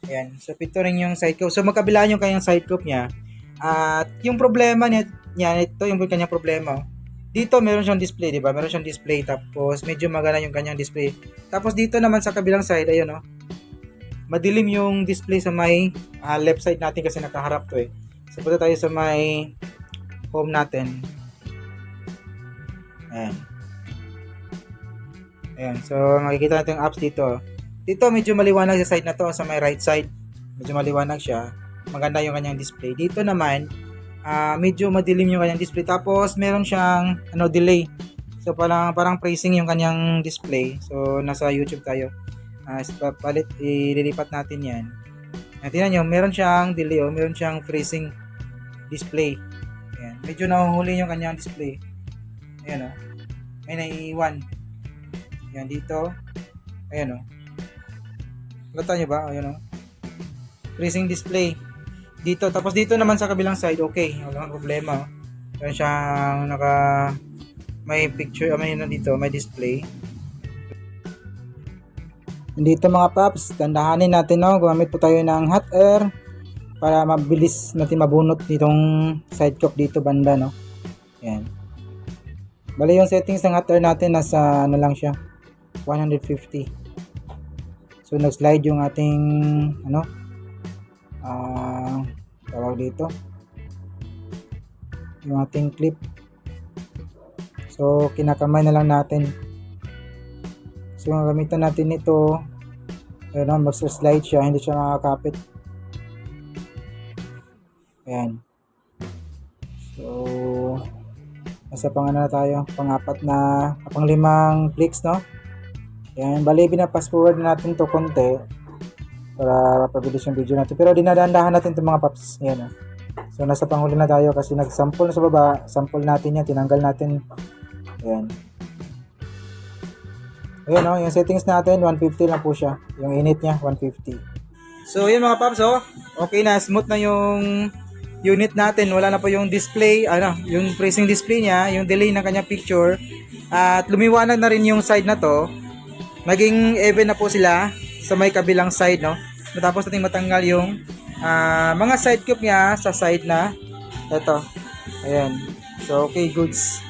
Ayan. So, pito rin yung side cope. So, magkabilaan yung kanyang side cope niya. At yung problema niya, ito yung kanyang problema. Dito, meron siyang display, di ba? Meron siyang display. Tapos, medyo magana yung kanyang display. Tapos, dito naman sa kabilang side, ayun, oh. Madilim yung display sa may left side natin kasi nakaharap to eh. So, punta tayo sa may home natin. Ayan. Ayan. So, makikita natin yung apps dito. Dito, medyo maliwanag sa side na to, sa may right side. Medyo maliwanag siya. Maganda yung kanyang display. Dito naman, medyo madilim yung kanyang display. Tapos, meron siyang delay. So, parang pricing yung kanyang display. So, nasa YouTube tayo. Ililipat natin yan. Tingnan nyo, meron siyang delay. Meron siyang freezing display. Ayan. Medyo nahuhuli yung kanyang display. Ayan o. May naiiwan. Ayan dito. Ayan o. Lata nyo ba? Ayan o. Freezing display. Dito. Tapos dito naman sa kabilang side, okay. Walang problema. Meron siyang may picture. Dito, may display. Dito mga paps, tandahanin natin gumamit po tayo ng hot air para mabilis natin mabunot ditong side cup dito banda Ayan. Bali yung settings ng hot air natin nasa lang siya 150. So nag-slide yung ating tawag dito yung ating clip. So kinakamay na lang natin. So gamitan natin ito. Ayun, mag-slide siya, hindi siya makakapit. Ayan. So nasa na tayo, pang-apat na, pang-limang clicks Ayan, bali binapass forward na natin to konti para mapabilis yung video natin. Pero dinadahan natin itong mga paps. Ayan So nasa panghuli na tayo kasi nag-sample na sa baba. Sample natin yan, tinanggal natin. Ayan. Ayan yung settings natin, 150 lang po siya. Yung init niya, 150. So, yun mga paps, okay na, smooth na yung unit natin. Wala na po yung display, yung freezing display niya, yung delay ng kanyang picture. At lumiwanag na rin yung side na to. Maging even na po sila sa may kabilang side, Matapos natin matanggal yung mga side cup niya sa side na ito. Ayan. So, okay, goods.